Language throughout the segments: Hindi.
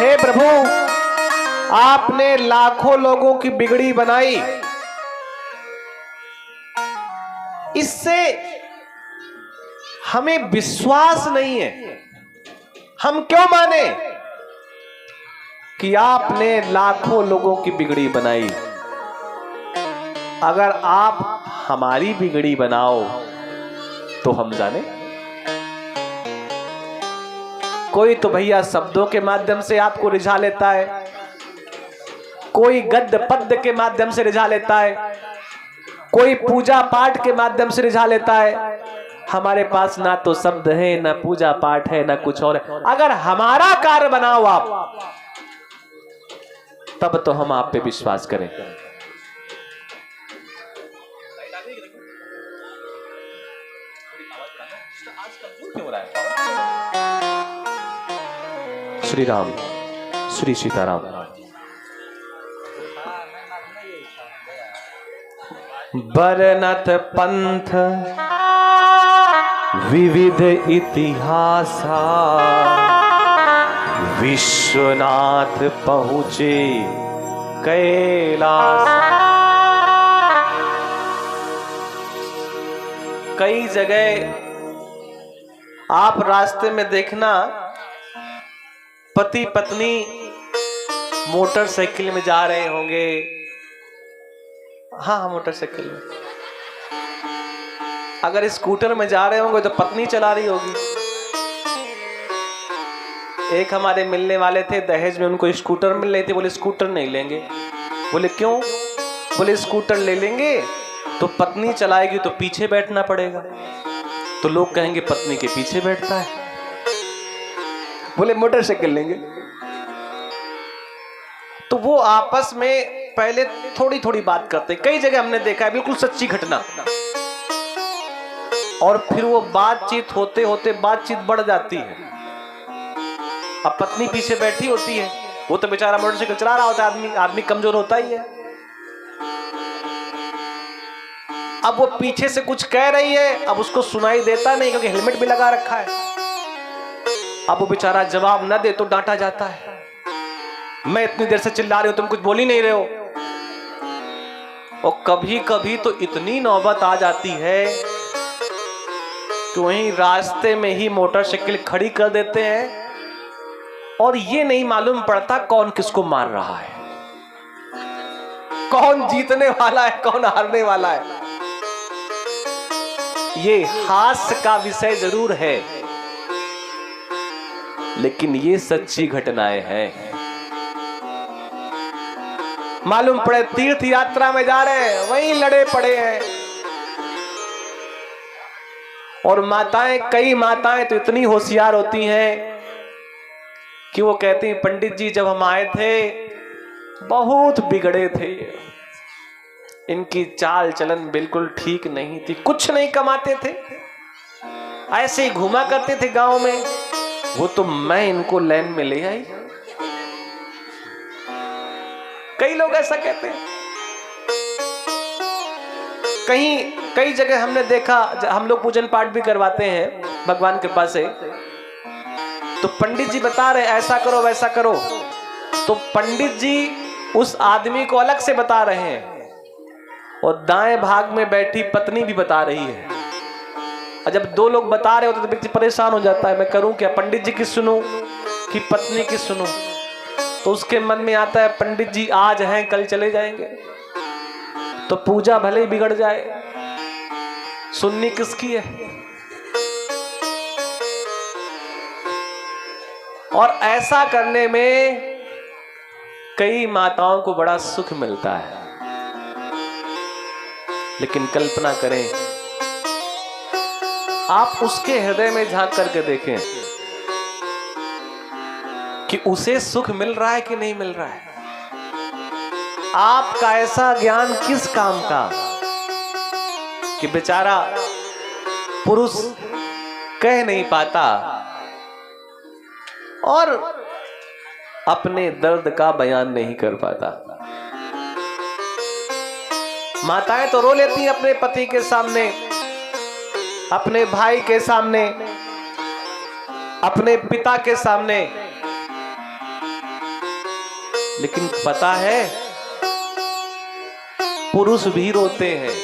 हे प्रभु, आपने लाखों लोगों की बिगड़ी बनाई, इससे हमें विश्वास नहीं है। हम क्यों माने कि आपने लाखों लोगों की बिगड़ी बनाई? अगर आप हमारी बिगड़ी बनाओ तो हम जाने। कोई तो भैया शब्दों के माध्यम से आपको रिझा लेता है, कोई गद्य पद्य के माध्यम से रिझा लेता है, कोई पूजा पाठ के माध्यम से रिझा लेता है। हमारे पास ना तो शब्द है, ना पूजा पाठ है, ना कुछ और है। अगर हमारा कार्य बनाओ आप, तब तो हम आप पे विश्वास करें। श्री राम, श्री सीताराम। बरनत पंथ विविध इतिहासा, विश्वनाथ पहुंचे कैलास। कई जगह आप रास्ते में देखना, पति पत्नी मोटरसाइकिल में जा रहे होंगे। हाँ, मोटरसाइकिल में। अगर स्कूटर में जा रहे होंगे तो पत्नी चला रही होगी। एक हमारे मिलने वाले थे, दहेज में उनको स्कूटर मिल रही थी। बोले स्कूटर नहीं लेंगे। बोले क्यों? बोले स्कूटर ले लेंगे तो पत्नी चलाएगी तो पीछे बैठना पड़ेगा, तो लोग कहेंगे पत्नी के पीछे बैठता है। बोले मोटरसाइकिल लेंगे। तो वो आपस में पहले थोड़ी थोड़ी बात करते। कई जगह हमने देखा है, बिल्कुल सच्ची घटना। और फिर वो बातचीत होते होते बातचीत बढ़ जाती है। अब पत्नी पीछे बैठी होती है, वो तो बेचारा मोटरसाइकिल चला रहा होता है, आदमी कमजोर होता ही है। अब वो पीछे से कुछ कह रही है, अब उसको सुनाई देता नहीं क्योंकि हेलमेट भी लगा रखा है। अब वो बेचारा जवाब न दे तो डांटा जाता है, मैं इतनी देर से चिल्ला रही हूं, तुम कुछ बोल ही नहीं रहे हो। और कभी कभी तो इतनी नौबत आ जाती है कि वहीं रास्ते में ही मोटरसाइकिल खड़ी कर देते हैं और ये नहीं मालूम पड़ता कौन किसको मार रहा है, कौन जीतने वाला है, कौन हारने वाला है। ये हास्य का विषय जरूर है, लेकिन ये सच्ची घटनाएं हैं। मालूम पड़े तीर्थ यात्रा में जा रहे हैं, वहीं लड़े पड़े हैं। और माताएं, कई माताएं तो इतनी होशियार होती हैं कि वो कहती हैं, पंडित जी जब हम आए थे बहुत बिगड़े थे, इनकी चाल चलन बिल्कुल ठीक नहीं थी, कुछ नहीं कमाते थे, ऐसे ही घूमा करते थे गांव में, वो तो मैं इनको लाइन में ले आई। कई लोग ऐसा कहते हैं। कई जगह हमने देखा, हम लोग पूजन पाठ भी करवाते हैं भगवान कृपा से, तो पंडित जी बता रहे ऐसा करो वैसा करो, तो पंडित जी उस आदमी को अलग से बता रहे हैं और दाएं भाग में बैठी पत्नी भी बता रही है। और जब दो लोग बता रहे होते तो व्यक्ति परेशान हो जाता है, मैं करूं क्या, पंडित जी की सुनूं कि पत्नी की सुनूं। तो उसके मन में आता है पंडित जी आज हैं कल चले जाएंगे, तो पूजा भले ही बिगड़ जाए, सुननी किसकी है। और ऐसा करने में कई माताओं को बड़ा सुख मिलता है। लेकिन कल्पना करें, आप उसके हृदय में झांक करके देखें कि उसे सुख मिल रहा है कि नहीं मिल रहा है। आपका ऐसा ज्ञान किस काम का कि बेचारा पुरुष कह नहीं पाता और अपने दर्द का बयान नहीं कर पाता। माताएं तो रो लेती हैं अपने पति के सामने, अपने भाई के सामने, अपने पिता के सामने, लेकिन पता है पुरुष भी रोते हैं,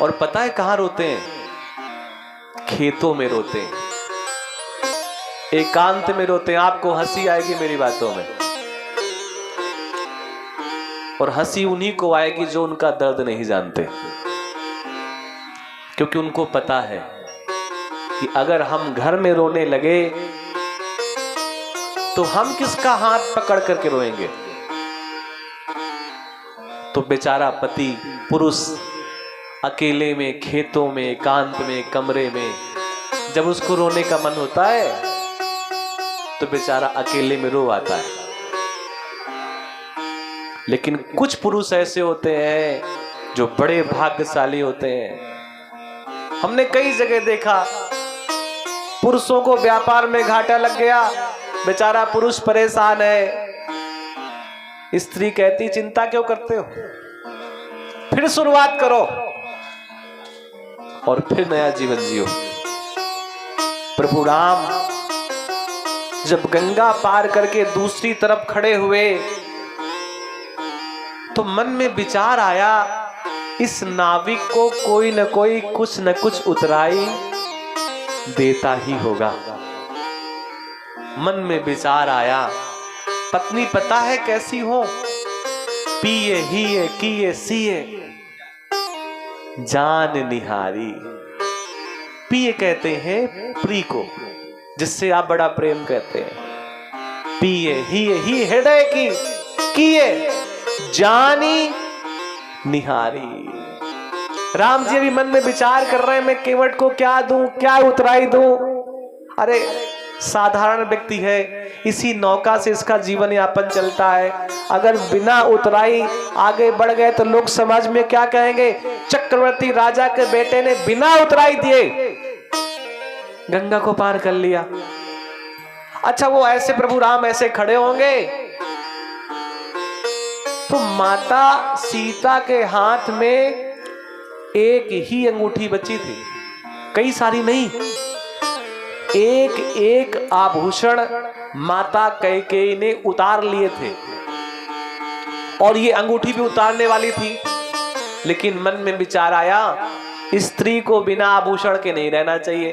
और पता है कहां रोते हैं? खेतों में रोते हैं, एकांत में रोते हैं। आपको हंसी आएगी मेरी बातों में, और हंसी उन्हीं को आएगी जो उनका दर्द नहीं जानते, क्योंकि उनको पता है कि अगर हम घर में रोने लगे तो हम किसका हाथ पकड़ करके रोएंगे। तो बेचारा पति पुरुष अकेले में, खेतों में, एकांत में, कमरे में, जब उसको रोने का मन होता है तो बेचारा अकेले में रो आता है। लेकिन कुछ पुरुष ऐसे होते हैं जो बड़े भाग्यशाली होते हैं। हमने कई जगह देखा, पुरुषों को व्यापार में घाटा लग गया, बेचारा पुरुष परेशान है, स्त्री कहती चिंता क्यों करते हो, फिर शुरुआत करो और फिर नया जीवन जियो। प्रभु राम जब गंगा पार करके दूसरी तरफ खड़े हुए तो मन में विचार आया, इस नाविक को कोई न कोई कुछ न कुछ उतराई देता ही होगा। मन में विचार आया, पत्नी पता है कैसी हो, पिए हिए किए सिए जान निहारी। पिए कहते हैं प्री को, जिससे आप बड़ा प्रेम कहते हैं। पिए ही हृदय की किए जानी निहारी। राम जी अभी मन में विचार कर रहे हैं, मैं केवट को क्या दूं, क्या उतराई दूं। अरे साधारण व्यक्ति है, इसी नौका से इसका जीवन यापन चलता है, अगर बिना उतराई आगे बढ़ गए तो लोग समाज में क्या कहेंगे, चक्रवर्ती राजा के बेटे ने बिना उतराई दिए गंगा को पार कर लिया। अच्छा वो ऐसे प्रभु राम ऐसे खड़े होंगे तो माता सीता के हाथ में एक ही अंगूठी बची थी, कई सारी नहीं, एक एक आभूषण माता कैकेयी ने उतार लिए थे, और ये अंगूठी भी उतारने वाली थी। लेकिन मन में विचार आया, स्त्री को बिना आभूषण के नहीं रहना चाहिए,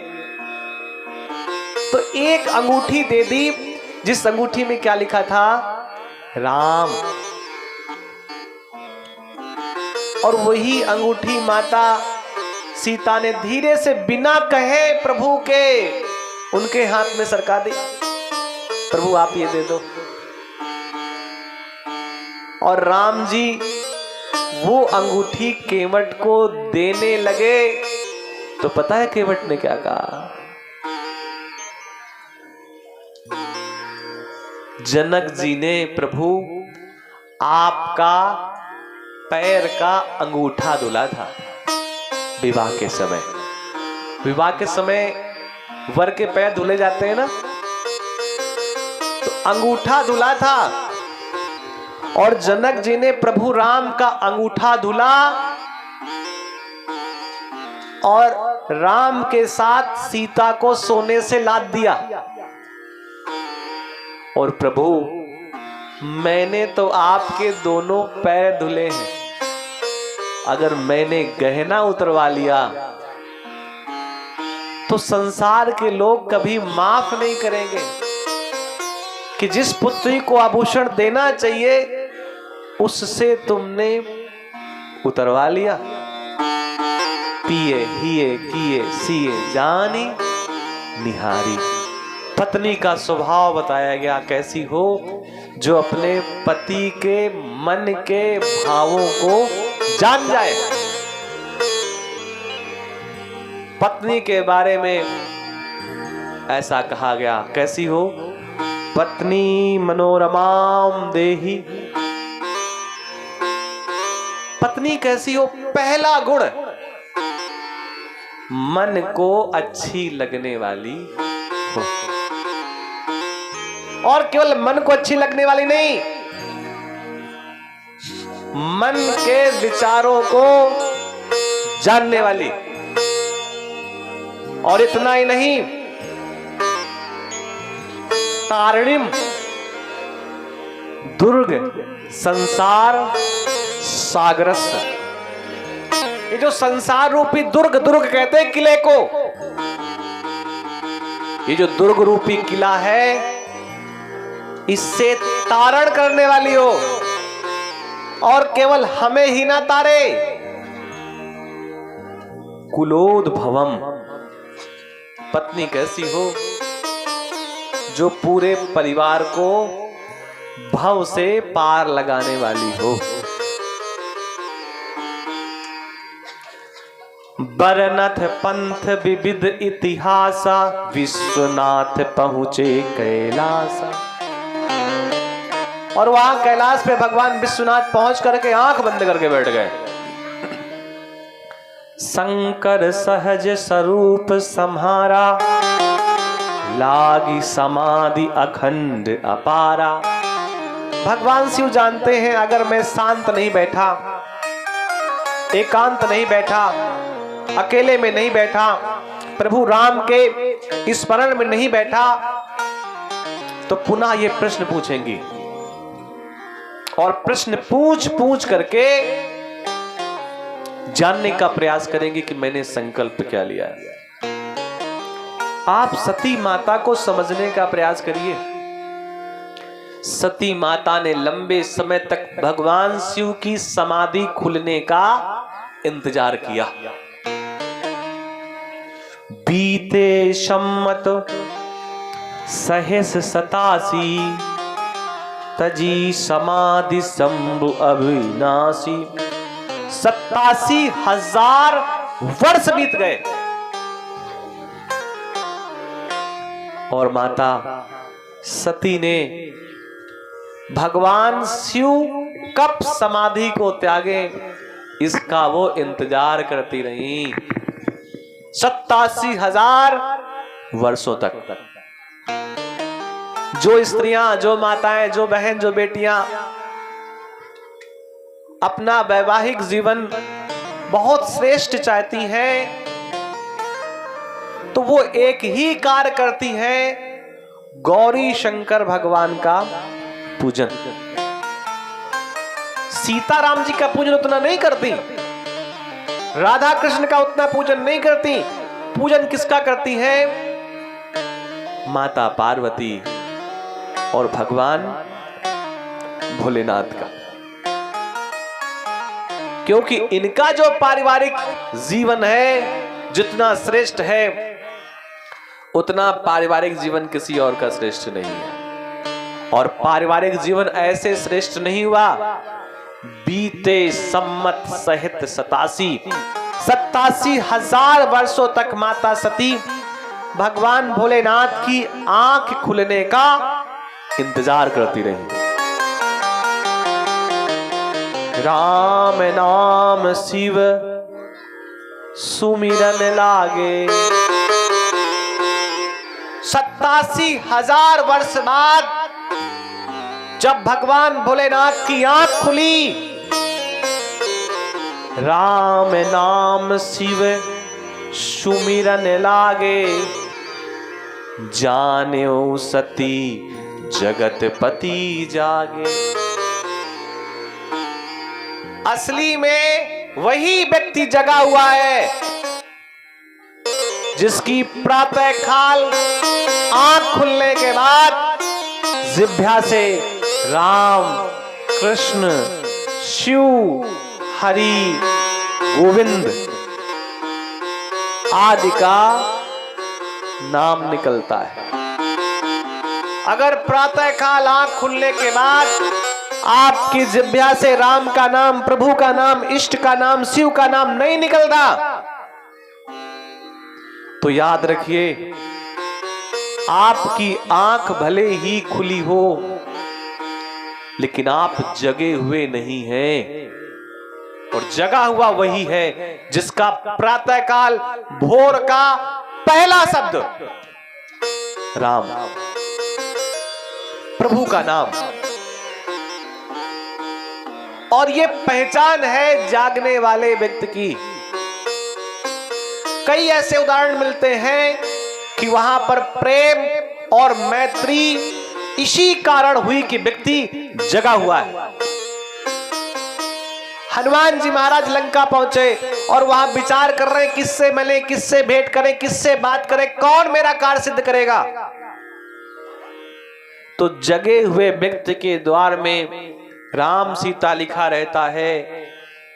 तो एक अंगूठी दे दी, जिस अंगूठी में क्या लिखा था, राम। और वही अंगूठी माता सीता ने धीरे से बिना कहे प्रभु के उनके हाथ में सरका दी, प्रभु आप ये दे दो। और राम जी वो अंगूठी केवट को देने लगे तो पता है केवट ने क्या कहा, जनक जी ने प्रभु आपका पैर का अंगूठा धुला था विवाह के समय। विवाह के समय वर के पैर धुले जाते हैं ना, तो अंगूठा धुला था, और जनक जी ने प्रभु राम का अंगूठा धुला और राम के साथ सीता को सोने से लाद दिया। और प्रभु मैंने तो आपके दोनों पैर धुले हैं, अगर मैंने गहना उतरवा लिया तो संसार के लोग कभी माफ नहीं करेंगे कि जिस पुत्री को आभूषण देना चाहिए उससे तुमने उतरवा लिया। पिए हिए किए सिए जानी निहारी। पत्नी का स्वभाव बताया गया, कैसी हो, जो अपने पति के मन के भावों को जान जाए। पत्नी के बारे में ऐसा कहा गया, कैसी हो, पत्नी मनोरमाम देही। पत्नी कैसी हो, पहला गुण मन को अच्छी लगने वाली हो, और केवल मन को अच्छी लगने वाली नहीं, मन के विचारों को जानने वाली। और इतना ही नहीं, तारिणीम, दुर्ग संसार सागरस्य। ये जो संसार रूपी दुर्ग, दुर्ग कहते हैं किले को, ये जो दुर्ग रूपी किला है, इससे तारण करने वाली हो, और केवल हमें ही ना तारे, कुलोद्भवम, पत्नी कैसी हो जो पूरे परिवार को भव से पार लगाने वाली हो। बरनथ पंथ विविध इतिहासा, विश्वनाथ पहुंचे कैलास। और वहां कैलाश पे भगवान विश्वनाथ पहुंच करके आंख बंद करके बैठ गए। शंकर सहज स्वरूप सम्हारा, लागी समाधि अखंड अपारा। भगवान शिव जानते हैं अगर मैं शांत नहीं बैठा, एकांत नहीं बैठा, अकेले में नहीं बैठा, प्रभु राम के स्मरण में नहीं बैठा, तो पुनः ये प्रश्न पूछेंगी, और प्रश्न पूछ पूछ करके जानने का प्रयास करेंगे कि मैंने संकल्प क्या लिया है। आप सती माता को समझने का प्रयास करिए। सती माता ने लंबे समय तक भगवान शिव की समाधि खुलने का इंतजार किया। बीते सम्मत सहस 87, तजी समाधि शंभु अविनाशी। 87,000 वर्ष बीत गए और माता सती ने भगवान शिव कब समाधि को त्यागे, इसका वो इंतजार करती रही 87,000 वर्षों तक। जो स्त्रियां, जो माताएं, जो बहन, जो बेटियां अपना वैवाहिक जीवन बहुत श्रेष्ठ चाहती हैं, तो वो एक ही कार्य करती हैं, गौरी शंकर भगवान का पूजन। सीताराम जी का पूजन उतना नहीं करती, राधा कृष्ण का उतना पूजन नहीं करती। पूजन किसका करती है? माता पार्वती और भगवान भोलेनाथ का। क्योंकि इनका जो पारिवारिक जीवन है जितना श्रेष्ठ है, उतना पारिवारिक जीवन किसी और का श्रेष्ठ नहीं है। और पारिवारिक जीवन ऐसे श्रेष्ठ नहीं हुआ। बीते सम्मत सहित 87,000 वर्षों तक माता सती भगवान भोलेनाथ की आंख खुलने का इंतजार करती रही। राम नाम शिव सुमिरन लागे। 87,000 वर्ष बाद जब भगवान भोलेनाथ की आंख खुली, राम नाम शिव सुमिरन लागे। जान्यो सती जगतपति जागे। असली में वही व्यक्ति जगा हुआ है जिसकी प्रातः काल आंख खुलने के बाद जिह्वा से राम, कृष्ण, शिव, हरि, गोविंद आदि का नाम निकलता है। अगर प्रातः काल आंख खुलने के बाद आपकी जिह्वा से राम का नाम, प्रभु का नाम, इष्ट का नाम, शिव का नाम नहीं निकलता, तो याद रखिए आपकी आंख भले ही खुली हो, लेकिन आप जगे हुए नहीं हैं। और जगा हुआ वही है जिसका प्रातः काल भोर का पहला शब्द राम, प्रभु का नाम। और ये पहचान है जागने वाले व्यक्ति की। कई ऐसे उदाहरण मिलते हैं कि वहां पर प्रेम और मैत्री इसी कारण हुई कि व्यक्ति जगा हुआ है। हनुमान जी महाराज लंका पहुंचे और वहां विचार कर रहे हैं, किससे मिले, किससे भेंट करें, किससे बात करें, कौन मेरा कार्य सिद्ध करेगा। तो जगे हुए व्यक्ति के द्वार में राम सीता लिखा रहता है,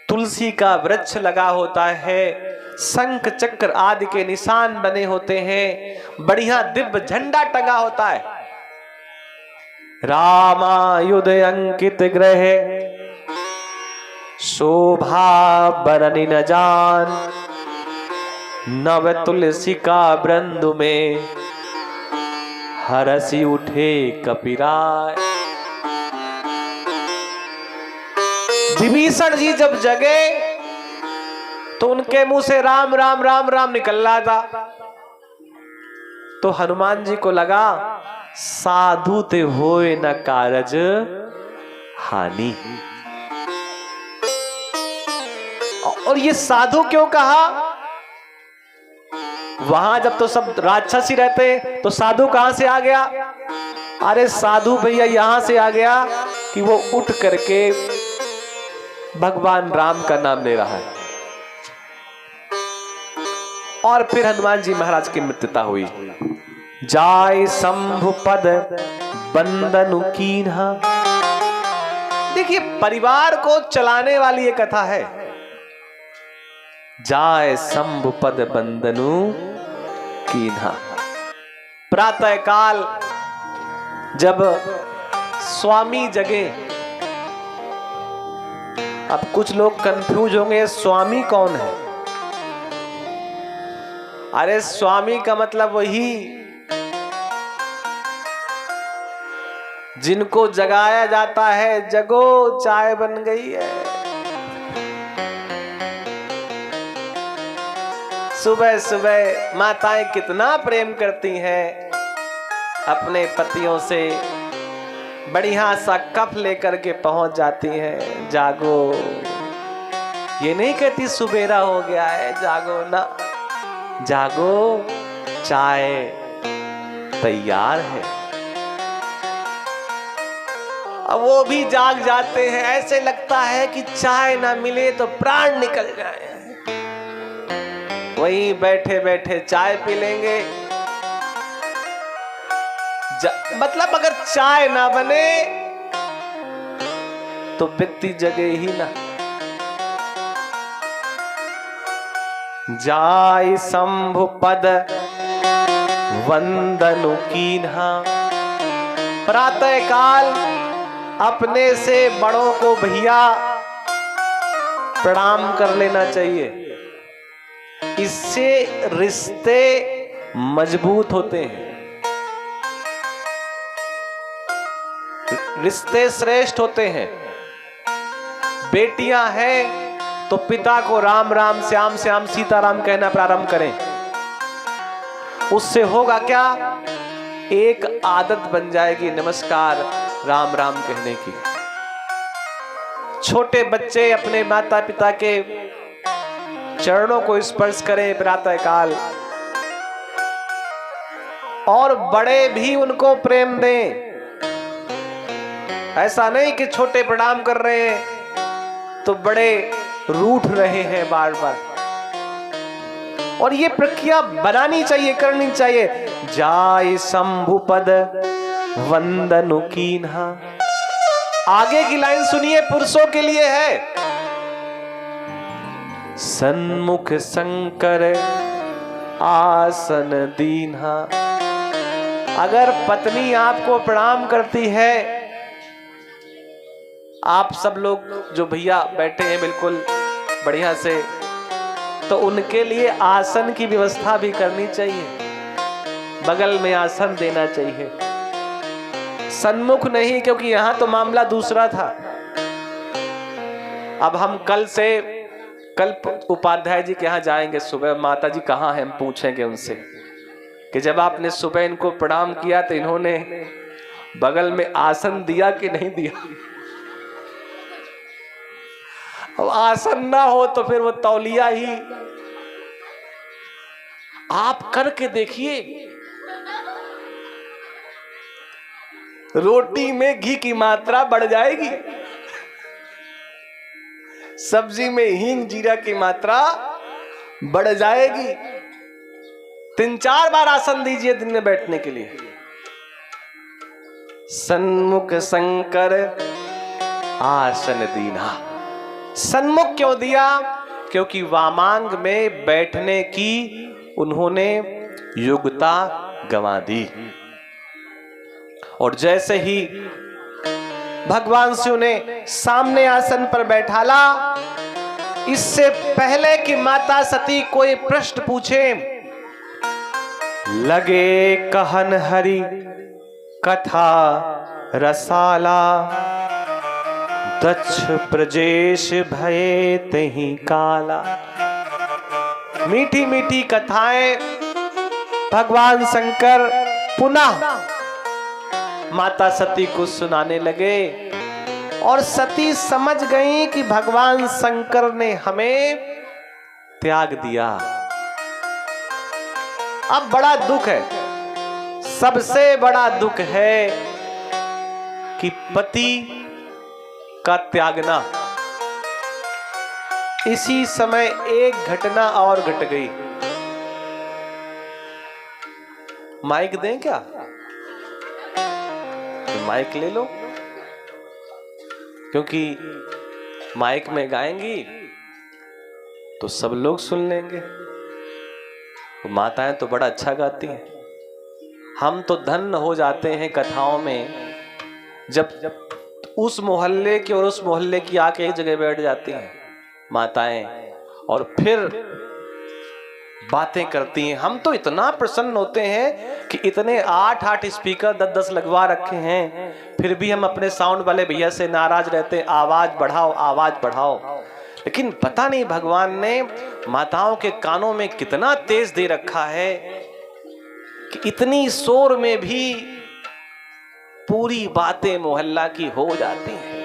तुलसी का वृक्ष लगा होता है, शंख चक्र आदि के निशान बने होते हैं, बढ़िया दिव्य झंडा टंगा होता है। रामायुध अंकित ग्रह शोभा बरनि न जान, नव तुलसी का वृंद में हरसी उठे कपिराय। विभीषण जी जब जगे तो उनके मुंह से राम राम राम राम निकल रहा था। तो हनुमान जी को लगा साधु ते होए न कारज हानि। और ये साधु क्यों कहा? वहां जब तो सब राक्षसी रहते तो साधु कहां से आ गया? अरे साधु भैया यहां से आ गया कि वो उठ करके भगवान राम का नाम ले रहा है। और फिर हनुमान जी महाराज की मृत्युता हुई। जाय शंभु पद बंदनु कीन्हा। देखिए परिवार को चलाने वाली ये कथा है। जाय शंभु पद बंदनु कीन्हा। प्रातः काल जब स्वामी जगे, अब कुछ लोग कंफ्यूज होंगे स्वामी कौन है? अरे स्वामी का मतलब वही जिनको जगाया जाता है, जगो चाय बन गई है। सुबह सुबह माताएं कितना प्रेम करती हैं अपने पतियों से, बढ़िया सा कप लेकर के पहुंच जाती हैं, जागो। ये नहीं कहती सुबेरा हो गया है, जागो ना, जागो चाय तैयार है। अब वो भी जाग जाते हैं, ऐसे लगता है कि चाय ना मिले तो प्राण निकल जाए। वहीं बैठे बैठे चाय पी लेंगे। मतलब अगर चाय ना बने तो व्यक्ति जगे ही ना। जाय शंभु पद वंदनु कीन्हा। प्रातः काल अपने से बड़ों को भैया प्रणाम कर लेना चाहिए। इससे रिश्ते मजबूत होते हैं, रिश्ते श्रेष्ठ होते हैं। बेटियां हैं तो पिता को राम राम श्याम श्याम सीताराम कहना प्रारंभ करें। उससे होगा क्या? एक आदत बन जाएगी नमस्कार राम राम कहने की। छोटे बच्चे अपने माता पिता के चरणों को स्पर्श करें प्रातः काल, और बड़े भी उनको प्रेम दें। ऐसा नहीं कि छोटे प्रणाम कर रहे हैं तो बड़े रूठ रहे हैं बार बार। और ये प्रक्रिया बनानी चाहिए, करनी चाहिए। जाय शंभु पद वंदनु कीन्हा। आगे की लाइन सुनिए, पुरुषों के लिए है। सन्मुख शंकर आसन दीन्हा। अगर पत्नी आपको प्रणाम करती है, आप सब लोग जो भैया बैठे हैं बिल्कुल बढ़िया से, तो उनके लिए आसन की व्यवस्था भी करनी चाहिए, बगल में आसन देना चाहिए। सन्मुख नहीं, क्योंकि यहां तो मामला दूसरा था। अब हम कल उपाध्याय जी के यहाँ जाएंगे सुबह। माता जी कहाँ हैं हम पूछेंगे उनसे कि जब आपने सुबह इनको प्रणाम किया तो इन्होंने बगल में आसन दिया कि नहीं दिया। अब आसन ना हो तो फिर वो तौलिया ही आप करके देखिए। रोटी में घी की मात्रा बढ़ जाएगी, सब्जी में हींग जीरा की मात्रा बढ़ जाएगी। 3-4 बार आसन दीजिए दिन में बैठने के लिए। सन्मुख शंकर आसन दीना। सन्मुख क्यों दिया? क्योंकि वामांग में बैठने की उन्होंने योग्यता गंवा दी। और जैसे ही भगवान शिव ने सामने आसन पर बैठाला, इससे पहले कि माता सती कोई प्रश्न पूछे, लगे कहन हरि कथा रसाला, दक्ष प्रजेश भये तहि काला। मीठी मीठी कथाएं भगवान शंकर पुनः माता सती को सुनाने लगे, और सती समझ गई कि भगवान शंकर ने हमें त्याग दिया। अब बड़ा दुख है, सबसे बड़ा दुख है कि पति का त्यागना। इसी समय एक घटना और घट गई। माइक दें क्या? तो माइक ले लो, क्योंकि माइक में गाएंगी तो सब लोग सुन लेंगे। तो माताएं तो बड़ा अच्छा गाती हैं। हम तो धन्य हो जाते हैं कथाओं में, जब उस मोहल्ले की और उस मोहल्ले की आके एक जगह बैठ जाती हैं माताएं और फिर बातें करती हैं। हम तो इतना प्रसन्न होते हैं कि इतने 8-8 स्पीकर 10-10 लगवा रखे हैं, फिर भी हम अपने साउंड वाले भैया से नाराज रहते हैं, आवाज बढ़ाओ आवाज बढ़ाओ। लेकिन पता नहीं भगवान ने माताओं के कानों में कितना तेज दे रखा है कि इतनी शोर में भी पूरी बातें मोहल्ला की हो जाती हैं।